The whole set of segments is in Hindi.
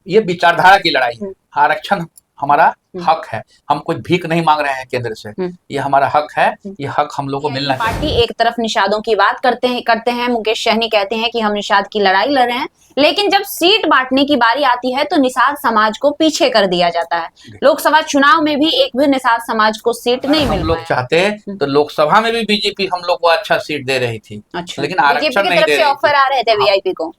ये विचारधारा की लड़ाई है। आरक्षण हमारा हक है, हम कोई भीख नहीं मांग रहे हैं केंद्र से, ये हमारा हक है, ये हक हम लोग को मिलना चाहिए। पार्टी एक तरफ निषादों की बात करते हैं, मुकेश सहनी कहते हैं कि हम निषाद की लड़ाई लड़ रहे हैं, लेकिन जब सीट बांटने की बारी आती है तो निषाद समाज को पीछे कर दिया जाता है। लोकसभा चुनाव में भी एक भी निषाद समाज को सीट नहीं मिल हम लोग चाहते तो लोकसभा में भी बीजेपी हम लोग को अच्छा सीट दे रही थी। अच्छा, लेकिन आरक्षण नहीं दे रही थी। ऑफर आ रहे थे वीआईपी को,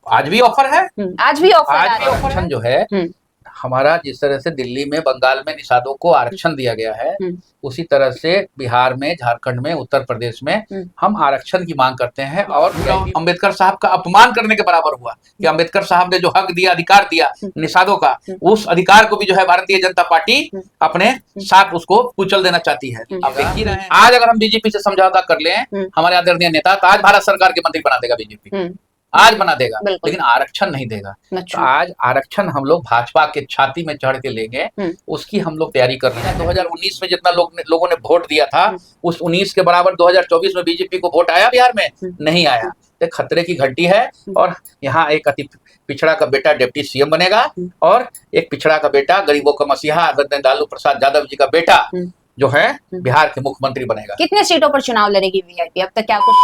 आज भी ऑफर है, आज भी ऑफर आरक्षण जो है हमारा, जिस तरह से दिल्ली में बंगाल में निषादों को आरक्षण दिया गया है, उसी तरह से बिहार में, झारखंड में, उत्तर प्रदेश में हम आरक्षण की मांग करते हैं। और अंबेडकर साहब का अपमान करने के बराबर हुआ कि अंबेडकर साहब ने जो हक दिया, अधिकार दिया निषादों का, उस अधिकार को भी जो है भारतीय जनता पार्टी अपने साथ उसको कुचल देना चाहती है। अब देख ही रहे हैं, आज अगर हम बीजेपी से समझौता कर लें, हमारे आदरणीय नेता, तो आज भारत सरकार के मंत्री बना देगा बीजेपी, आज बना देगा, लेकिन आरक्षण नहीं देगा। तो आज आरक्षण हम लोग भाजपा के छाती में चढ़ के लेंगे, उसकी हम लोग तैयारी कर रहे हैं। 2019 में जितना लोगों ने वोट दिया था, उस 19 के बराबर 2024 में बीजेपी को वोट आया बिहार में? नहीं आया। एक खतरे की घंटी है, और यहाँ एक अति पिछड़ा का बेटा डिप्टी सीएम बनेगा, और एक पिछड़ा का बेटा, गरीबों का मसीहा आदरणीय लालू प्रसाद यादव जी का बेटा जो है बिहार के मुख्यमंत्री बनेगा। कितने सीटों पर चुनाव लड़ेगी वीआईपी? अब तक क्या कुछ?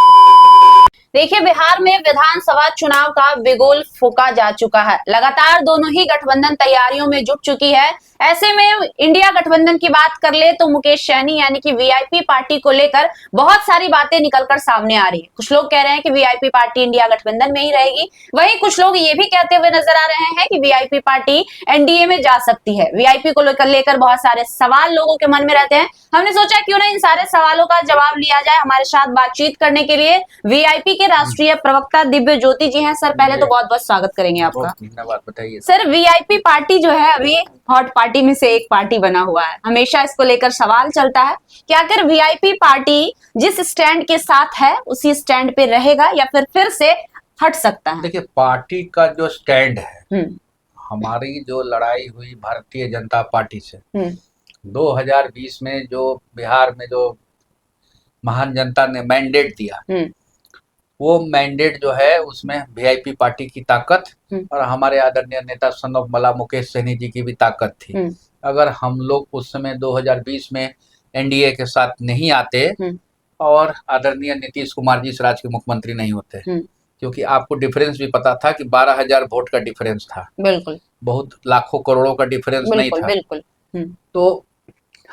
देखिए, बिहार में विधानसभा चुनाव का बिगुल फूंका जा चुका है। लगातार दोनों ही गठबंधन तैयारियों में जुट चुकी है। ऐसे में इंडिया गठबंधन की बात कर ले तो मुकेश सहनी यानी कि वीआईपी पार्टी को लेकर बहुत सारी बातें निकलकर सामने आ रही है। कुछ लोग कह रहे हैं कि वीआईपी पार्टी इंडिया गठबंधन में ही रहेगी, वहीं कुछ लोग ये भी कहते हुए नजर आ रहे हैं कि वीआईपी पार्टी एनडीए में जा सकती है। वीआईपी को लेकर बहुत सारे सवाल लोगों के मन में रहते हैं। हमने सोचा क्यों ना इन सारे सवालों का जवाब लिया जाए। हमारे साथ बातचीत करने के लिए वीआईपी के राष्ट्रीय प्रवक्ता दिव्य ज्योति जी हैं। सर, पहले तो बहुत बहुत स्वागत करेंगे आपका। धन्यवाद। बताइए सर, वीआईपी पार्टी जो है अभी हॉट पार्टी में से एक पार्टी बना हुआ है। हमेशा इसको लेकर सवाल चलता है कि आखिर वीआईपी पार्टी जिस स्टैंड के साथ है उसी स्टैंड पे रहेगा या फिर से हट सकता है? देखिए, पार्टी का जो स्टैंड है, हमारी जो लड़ाई हुई भारतीय जनता पार्टी से 2020 में, जो बिहार में जो महान जनता ने मैंडेट दिया, वो मैंडेट जो है उसमें वीआईपी पार्टी की ताकत और हमारे आदरणीय नेता सन ऑफ मला मुकेश सहनी जी की भी ताकत थी। अगर हम लोग उस समय 2020 में एनडीए के साथ नहीं आते और आदरणीय नीतीश कुमार जी इस राज्य के मुख्यमंत्री नहीं होते, क्योंकि आपको डिफरेंस भी पता था कि 12,000 वोट का डिफरेंस था। बिल्कुल, बहुत लाखों करोड़ों का डिफरेंस नहीं था। बिल्कुल। तो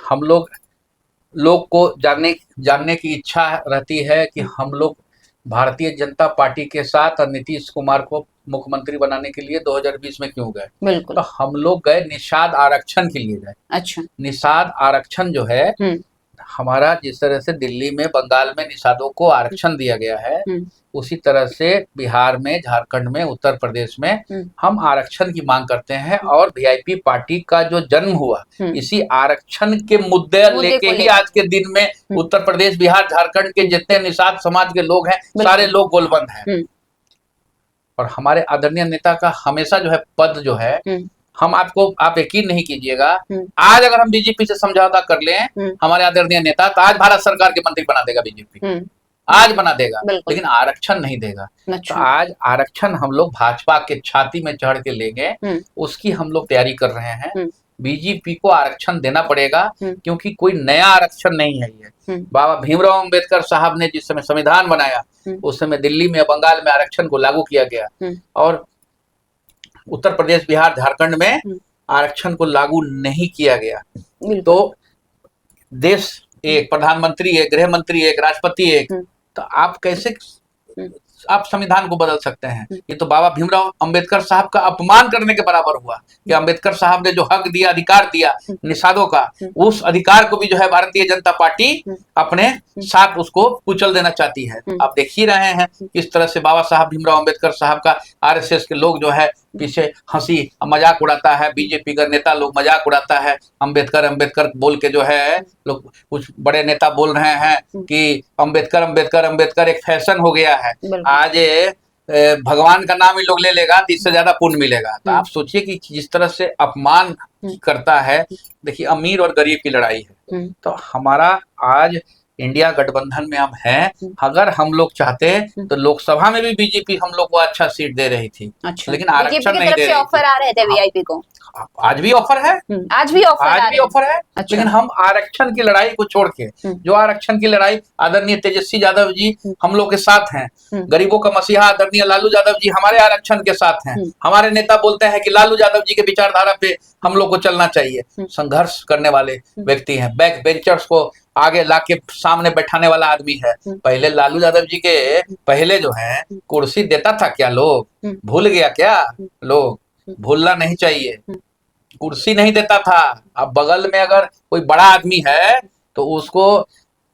हम लोग को जानने की इच्छा रहती है कि हम लोग भारतीय जनता पार्टी के साथ और नीतीश कुमार को मुख्यमंत्री बनाने के लिए 2020 में क्यों गए? बिल्कुल। तो हम लोग गए निषाद आरक्षण के लिए गए। अच्छा। निषाद आरक्षण जो है हमारा, जिस तरह से दिल्ली में, बंगाल में निषादों को आरक्षण दिया गया है, उसी तरह से बिहार में, झारखंड में, उत्तर प्रदेश में हम आरक्षण की मांग करते हैं। और वीआईपी पार्टी का जो जन्म हुआ इसी आरक्षण के मुद्दे लेके ही आज के दिन में उत्तर प्रदेश, बिहार, झारखंड के जितने निषाद समाज के लोग हैं, सारे लोग गोलबंद हैं। और हमारे आदरणीय नेता का हमेशा जो है पद जो है, आप यकीन नहीं कीजिएगा, आज अगर हम बीजेपी से समझौता कर लें, हमारे आदरणीय नेता, तो आज भारत सरकार के मंत्री बना देगा बीजेपी, आज बना देगा, लेकिन आरक्षण नहीं देगा। तो आज आरक्षण हम लोग भाजपा के छाती में चढ़ के लेंगे, उसकी हम लोग तैयारी कर रहे हैं। बीजेपी को आरक्षण देना पड़ेगा, क्योंकि कोई नया आरक्षण नहीं है ये। बाबा भीमराव अंबेडकर साहब ने जिस समय संविधान बनाया, उस समय दिल्ली में, बंगाल में आरक्षण को लागू किया गया, और उत्तर प्रदेश, बिहार, झारखंड में आरक्षण को लागू नहीं किया गया। तो देश एक, प्रधानमंत्री एक, गृह मंत्री एक, राष्ट्रपति एक, तो आप कैसे आप संविधान को बदल सकते हैं? ये तो बाबा भीमराव अंबेडकर साहब का अपमान करने के बराबर हुआ कि अंबेडकर साहब ने जो हक दिया, अधिकार दिया निषादों का, उस अधिकार को भी जो है भारतीय जनता पार्टी अपने साथ उसको कुचल देना चाहती है। आप देख ही रहे हैं किस तरह से बाबा साहब भीमराव अंबेडकर साहब का आरएसएस के लोग जो है पीछे हंसी मजाक उड़ाता है, बीजेपी का नेता लोग मजाक उड़ाता है, अंबेडकर अंबेडकर बोल के जो है लोग, कुछ बड़े नेता बोल रहे हैं कि अंबेडकर अंबेडकर अंबेडकर एक फैशन हो गया है। आज भगवान का नाम ही लोग ले लेगा तो इससे ज्यादा पुण्य मिलेगा। तो आप सोचिए कि जिस तरह से अपमान करता है। देखिए, अमीर और गरीब की लड़ाई है। तो हमारा आज इंडिया गठबंधन में हम हैं। अगर हम लोग चाहते तो लोकसभा में भी बीजेपी हम लोग को अच्छा सीट दे रही थी। अच्छा, लेकिन आरक्षण नहीं दे रही ऑफर आ रहे थे वीआईपी को। आज भी ऑफर है, आज भी ऑफर है। अच्छा। लेकिन हम आरक्षण की लड़ाई को छोड़ के, जो आरक्षण की लड़ाई आदरणीय तेजस्वी यादव जी हम लोग के साथ हैं, गरीबों का मसीहा आदरणीय लालू यादव जी हमारे आरक्षण के साथ हैं। हमारे नेता बोलते हैं कि लालू यादव जी के विचारधारा पे हम लोग को चलना चाहिए। संघर्ष करने वाले व्यक्ति हैं, बैक बेंचर्स को आगे लाके सामने बैठाने वाला आदमी है। पहले लालू यादव जी के पहले जो है कुर्सी देता था क्या लोग? भूल गया क्या लोग? भूलना नहीं चाहिए। कुर्सी नहीं देता था। अब बगल में अगर कोई बड़ा आदमी है तो उसको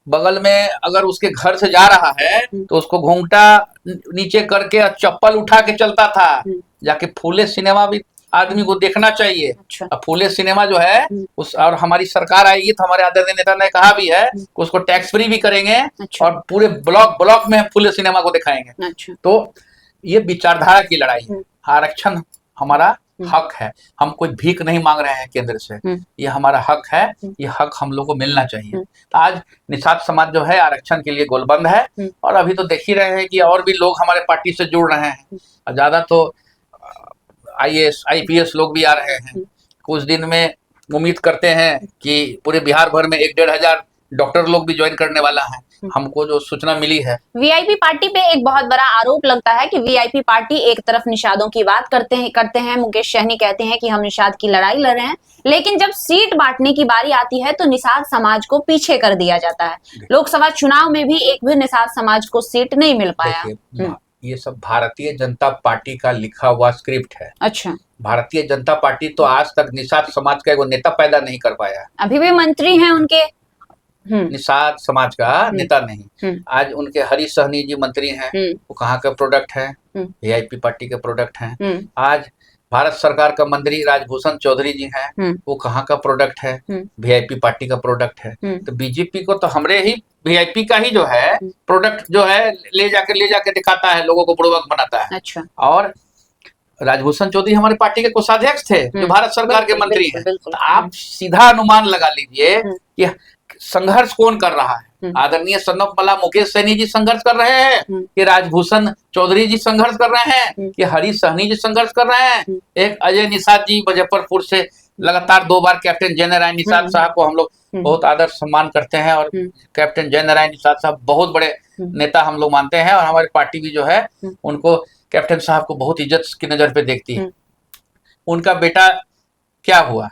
बगल में अगर उसके घर से जा रहा है तो उसको घूंघटा नीचे करके चप्पल उठा के चलता था। जाके फूले सिनेमा भी आदमी को देखना चाहिए। अच्छा। अब फूले सिनेमा जो है उस, और हमारी सरकार आएगी तो हमारे आदरणीय नेता ने कहा भी है कि उसको टैक्स फ्री भी करेंगे। अच्छा। और पूरे ब्लॉक में फूले सिनेमा को दिखाएंगे। अच्छा। तो ये विचारधारा की लड़ाई है। आरक्षण हमारा हक है। हम कोई भीख नहीं मांग रहे हैं केंद्र से। ये हमारा हक है। ये हक हम लोग को मिलना चाहिए। तो आज निषाद समाज जो है आरक्षण के लिए गोलबंद है। और अभी तो देख ही रहे हैं कि और भी लोग हमारे पार्टी से जुड़ रहे हैं। ज्यादा तो IAS IPS लोग भी आ रहे हैं। कुछ दिन में उम्मीद करते हैं कि पूरे बिहार भर में 1-1.5 डॉक्टर लोग भी ज्वाइन करने वाला है। हमको जो सूचना मिली है। वीआईपी पार्टी पे एक बहुत बड़ा आरोप लगता है कि वीआईपी पार्टी एक तरफ निषादों की बात करते हैं। मुकेश सहनी कहते हैं कि हम निषाद की लड़ाई लड़ रहे हैं, लेकिन जब सीट बांटने की बारी आती है तो निषाद समाज को पीछे कर दिया जाता है। लोकसभा चुनाव में भी एक भी निषाद समाज को सीट नहीं मिल पाया। ये सब भारतीय जनता पार्टी का लिखा हुआ स्क्रिप्ट है। अच्छा। भारतीय जनता पार्टी तो आज तक निषाद समाज का एगो नेता पैदा नहीं कर पाया। अभी भी मंत्री हैं उनके। निषाद समाज का नेता नहीं। आज उनके हरीश सहनी जी मंत्री हैं। वो कहाँ का प्रोडक्ट है? वीआईपी पार्टी के प्रोडक्ट हैं। आज भारत सरकार का मंत्री राजभूषण चौधरी जी हैं। वो कहाँ का प्रोडक्ट है? वीआईपी पार्टी का प्रोडक्ट है। तो बीजेपी को तो हमरे ही वीआईपी का ही जो है प्रोडक्ट जो है ले जाके दिखाता है, लोगों को बुड़बक बनाता है। अच्छा। और राजभूषण चौधरी हमारे पार्टी के कोषाध्यक्ष थे, जो भारत सरकार के मंत्री हैं। तो आप सीधा अनुमान लगा लीजिए कि संघर्ष कौन कर रहा है। आदरणीय सन्नफ मला मुकेश सहनी जी संघर्ष कर रहे हैं कि राजभूषण चौधरी जी संघर्ष कर रहे हैं कि हरीश सहनी जी संघर्ष कर रहे हैं। एक अजय निषाद जी मुजफ्फरपुर से लगातार 2 बार कैप्टन जय नारायण निषाद साहब को हम लोग बहुत आदर सम्मान करते हैं। और कैप्टन जय नारायण निषाद साहब बहुत बड़े नेता हम लोग मानते हैं। और हमारी पार्टी भी जो है उनको, कैप्टन साहब को बहुत इज्जत की नजर पे देखती है। उनका बेटा क्या हुआ?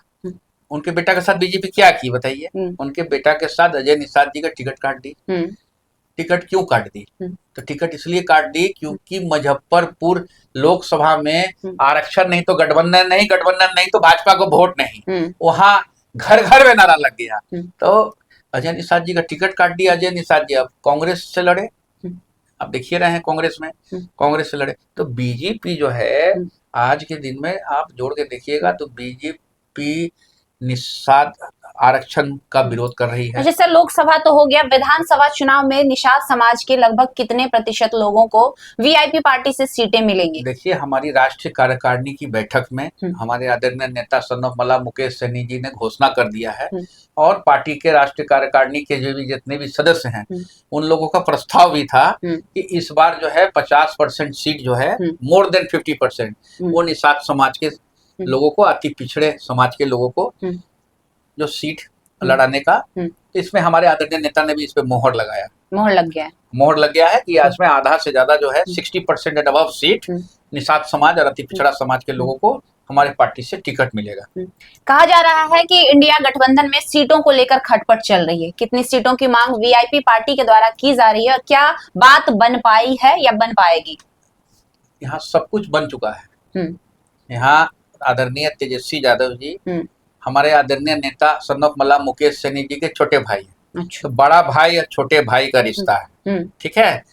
उनके बेटा के साथ बीजेपी क्या की बताइए? उनके बेटा के साथ अजय निषाद जी का टिकट काट दी। टिकट क्यों काट दी? तो टिकट इसलिए काट दी क्योंकि मुजफ्फरपुर लोकसभा में आरक्षण नहीं तो गठबंधन नहीं तो भाजपा को वोट नहीं। वहां घर घर में नारा लग गया। तो अजय निषाद जी का टिकट काट दिया। अजय निषाद जी अब कांग्रेस से लड़े। अब देखिए रहे हैं कांग्रेस से लड़े। तो बीजेपी जो है आज के दिन में आप जोड़ के देखिएगा तो बीजेपी निषाद आरक्षण का विरोध कर रही है। जैसे लोकसभा तो हो गया, विधानसभा चुनाव में निषाद समाज के लगभग कितने प्रतिशत लोगों को वीआईपी पार्टी से सीटें मिलेंगी? देखिए, हमारी राष्ट्रीय कार्यकारिणी की बैठक में हमारे आदरणीय नेता सन्नफ मला मुकेश सहनी जी ने घोषणा कर दिया है। और पार्टी के राष्ट्रीय कार्यकारिणी के जो भी जितने भी सदस्य हैं उन लोगों का प्रस्ताव भी था कि इस बार जो है 50% सीट जो है, मोर देन 50% वो निषाद समाज के लोगों को, अति पिछड़े समाज के लोगों को जो सीट लड़ाने का। इसमें हमारे आदरणीय नेता ने भी इस पे मोहर लग गया है कि इसमें आधा से ज्यादा जो है 60% एंड अबव सीट निषाद समाज और अति पिछड़ा समाज के लोगों को हमारे पार्टी से टिकट मिलेगा। कहा जा रहा है कि इंडिया गठबंधन में सीटों को लेकर खटपट चल रही है। कितनी सीटों की मांग वीआईपी पार्टी के द्वारा की जा रही है और क्या बात बन पाई है या बन पाएगी? यहाँ सब कुछ बन चुका है। यहाँ आदरणीय तेजस्वी यादव जी हमारे आदरणीय नेता सन्नफ मला मुकेश सहनी जी के छोटे भाई हैं। अच्छा। तो बड़ा भाई और छोटे भाई का रिश्ता है। ठीक है।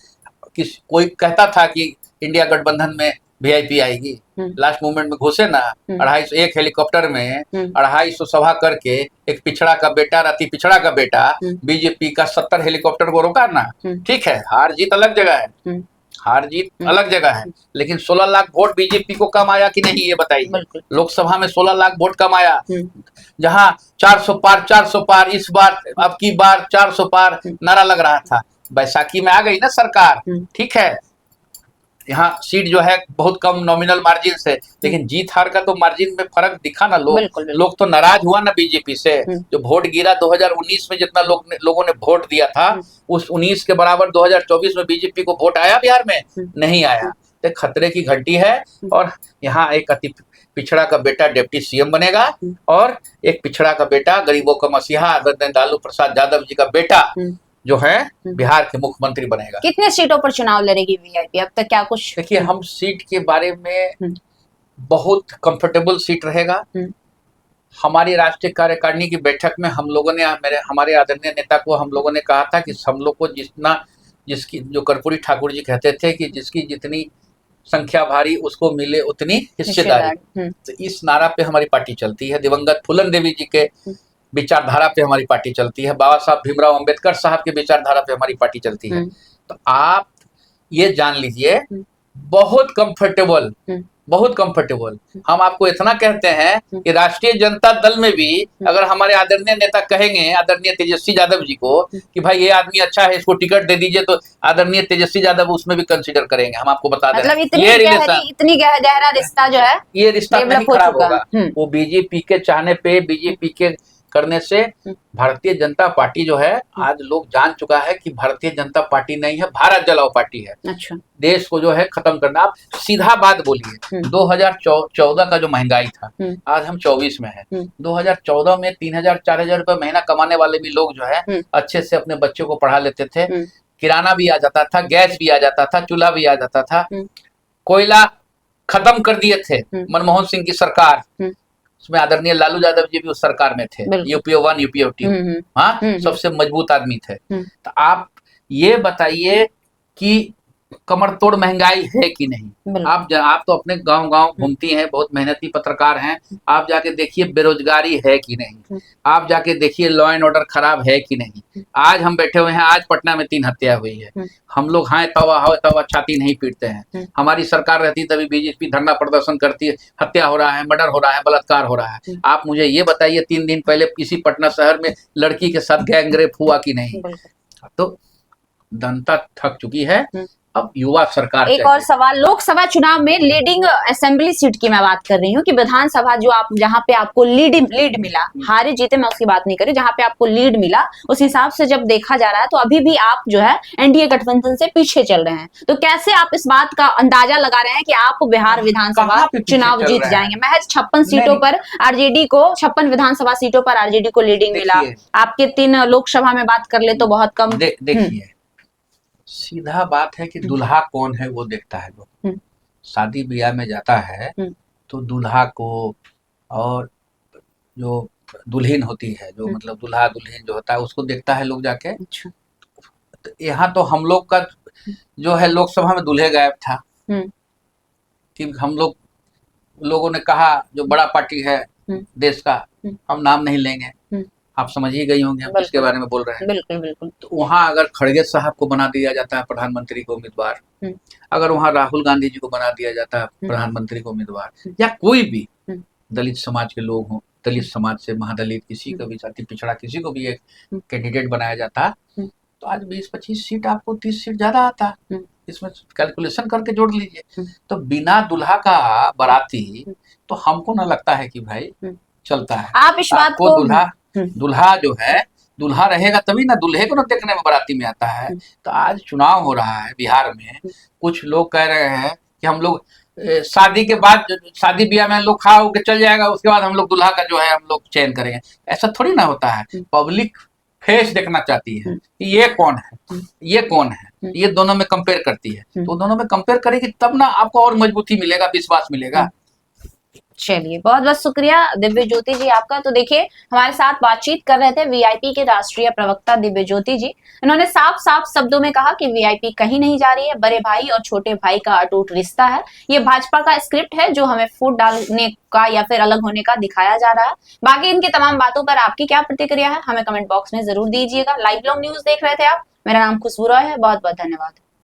कोई कहता था कि इंडिया गठबंधन में वीआईपी आएगी, लास्ट मोमेंट में घुसे ना 250 एक हेलीकॉप्टर में 250 सभा करके एक पिछड़ा का बेटा, अति पिछड़ा का बेटा बीजेपी का 70 हेलीकॉप्टर को रोका ना। ठीक है, हार जीत अलग जगह है। हार जीत अलग जगह है, लेकिन 16 लाख वोट बीजेपी को कम आया कि नहीं ये बताइए। लोकसभा में 16 लाख वोट कम आया, जहां 400 पार 400 पार, इस बार अब की बार 400 पार नारा लग रहा था। बैसाखी में आ गई ना सरकार, ठीक है, यहाँ सीट जो है बहुत कम नॉमिनल मार्जिन से, लेकिन जीत हार का तो मार्जिन में फर्क दिखा ना। लोग तो नाराज हुआ ना बीजेपी से। जो वोट गिरा 2019 में, जितना लोगों ने वोट दिया था, उस 19 के बराबर 2024 में बीजेपी को वोट आया बिहार में? नहीं आया। तो खतरे की घंटी है। और यहाँ एक अति पिछड़ा का बेटा डिप्टी सीएम बनेगा, और एक पिछड़ा का बेटा, गरीबों का मसीहा आदरणीय लालू प्रसाद यादव जी का बेटा जो है बिहार के मुख्यमंत्री बनेगा। कितने सीटों पर चुनाव लड़ेगी वीआईपी? अब तक क्या कुछ? देखिए, हम सीट के बारे में बहुत कंफर्टेबल सीट रहेगा। हमारी राष्ट्रीय कार्यकारिणी की बैठक में हम लोगों ने, हमारे आदरणीय नेता को हम लोगों ने कहा था कि हम लोग को जिसकी जो कर्पूरी ठाकुर जी कहते थे कि जिसकी जितनी संख्या भारी उसको मिले उतनी हिस्सेदारी। तो इस नारा पे हमारी पार्टी चलती है। दिवंगत फूलन देवी जी के विचारधारा पे हमारी पार्टी चलती है। बाबा साहब भीमराव अंबेडकर साहब के विचारधारा पे हमारी पार्टी चलती है। तो आप ये जान लीजिए, बहुत कंफर्टेबल हम आपको इतना कहते हैं कि राष्ट्रीय जनता दल में भी अगर हमारे आदरणीय नेता कहेंगे, आदरणीय तेजस्वी यादव जी को, कि भाई ये आदमी अच्छा है, इसको टिकट दे दीजिए, तो आदरणीय तेजस्वी यादव उसमें भी कंसिडर करेंगे। हम आपको बता दें, मतलब इतनी गहरा रिश्ता जो है, ये रिश्ता नहीं खराब होगा। वो बीजेपी के चाहने पे, बीजेपी के करने से भारतीय जनता पार्टी जो है, आज लोग जान चुका है कि भारतीय जनता पार्टी नहीं है, भारत जलाओ पार्टी है। अच्छा। देश को जो है खत्म करना। आप सीधा बात बोलिए, 2014 का जो महंगाई था, आज हम 24 में है। 2014 में 3000 4000 रुपए महीना कमाने वाले भी लोग जो है अच्छे से अपने बच्चों को पढ़ा लेते थे। किराना भी आ जाता था, गैस भी आ जाता था, चूल्हा भी आ जाता था। कोयला खत्म कर दिए थे मनमोहन सिंह की सरकार, उसमें आदरणीय लालू यादव जी भी उस सरकार में थे। यूपीओ 1 यूपीओ 2, हाँ, सबसे मजबूत आदमी थे। तो आप ये बताइए कि कमर तोड़ महंगाई है कि नहीं? आप तो अपने गांव घूमती हैं, बहुत मेहनती पत्रकार हैं, आप जाके देखिए बेरोजगारी है कि नहीं, आप जाके देखिए लॉ एंड ऑर्डर खराब है कि नहीं। आज हम बैठे हुए हैं, आज पटना में 3 हत्या हुई है। हम लोग हाय तवा छाती नहीं पीटते हैं। हमारी सरकार रहती तभी बीजेपी धरना प्रदर्शन करती है, हत्या हो रहा है, मर्डर हो रहा है, बलात्कार हो रहा है। आप मुझे ये बताइए, 3 दिन पहले इसी पटना शहर में लड़की के साथ गैंग रेप हुआ कि नहीं? तो जनता थक चुकी है, अब युवा सरकार। एक और सवाल, लोकसभा चुनाव में लीडिंग असेंबली सीट की मैं बात कर रही हूँ कि विधानसभा जो आप, जहाँ पे आपको लीड मिला, हारे जीते मैं उसकी बात नहीं कर रही, जहाँ पे आपको लीड मिला, उस हिसाब से जब देखा जा रहा है तो अभी भी आप जो है एनडीए गठबंधन से पीछे चल रहे हैं। तो कैसे आप इस बात का अंदाजा लगा रहे हैं कि आप बिहार विधानसभा चुनाव जीत जाएंगे? महज 56 सीटों पर आरजेडी को, 56 विधानसभा सीटों पर आरजेडी को लीडिंग मिला, आपके 3 लोकसभा में बात कर ले तो बहुत कम। देखिए, सीधा बात है कि दूल्हा कौन है वो देखता है लोग। शादी ब्याह में जाता है तो दूल्हा को, और जो दुल्हन होती है, जो मतलब दूल्हा दुल्हन जो होता है, उसको देखता है लोग जाके। अच्छा। तो यहाँ तो हम लोग का जो है, लोकसभा में दूल्हे गायब था कि हम लोगों ने कहा, जो बड़ा पार्टी है देश का, हम नाम नहीं लेंगे, आप समझ ही गई होंगे हम किसके बारे में बोल रहे हैं। बिल्कुल। तो वहाँ अगर खड़गे साहब को बना दिया जाता है प्रधानमंत्री को उम्मीदवार, अगर वहाँ राहुल गांधी जी को बना दिया जाता है प्रधानमंत्री को उम्मीदवार, या कोई भी दलित समाज के लोग हों, दलित समाज से महादलित किसी को भी, अति पिछड़ा किसी को भी एक कैंडिडेट बनाया जाता, तो आज 20-25 सीट आपको 30 सीट ज्यादा आता। इसमें कैलकुलेशन करके जोड़ लीजिए। तो बिना दुल्हा का बाराती तो हमको ना लगता है कि भाई चलता है। आप इस बात को, दूल्हा जो है, दूल्हा रहेगा तभी ना दूल्हे को ना देखने में बाराती में आता है। तो आज चुनाव हो रहा है बिहार में, कुछ लोग कह रहे हैं कि हम लोग शादी के बाद, शादी ब्याह में लोग खा होकर चल जाएगा, उसके बाद हम लोग दूल्हा का जो है हम लोग चयन करेंगे। ऐसा थोड़ी ना होता है। पब्लिक फेस देखना चाहती है कि ये कौन है, ये कौन है, ये दोनों में कंपेयर करती है। तो दोनों में कंपेयर करेगी तब ना आपको और मजबूती मिलेगा, विश्वास मिलेगा। चलिए, बहुत बहुत शुक्रिया दिव्य ज्योति जी आपका। तो देखिए, हमारे साथ बातचीत कर रहे थे वीआईपी के राष्ट्रीय प्रवक्ता दिव्य ज्योति जी। इन्होंने साफ साफ शब्दों में कहा कि वीआईपी कहीं नहीं जा रही है, बड़े भाई और छोटे भाई का अटूट रिश्ता है। ये भाजपा का स्क्रिप्ट है जो हमें फूट डालने का या फिर अलग होने का दिखाया जा रहा है। बाकी इनकी तमाम बातों पर आपकी क्या प्रतिक्रिया है, हमें कमेंट बॉक्स में जरूर दीजिएगा। लाइव लॉन्ग न्यूज देख रहे थे आप, मेरा नाम खुशबू रॉय है। बहुत बहुत धन्यवाद।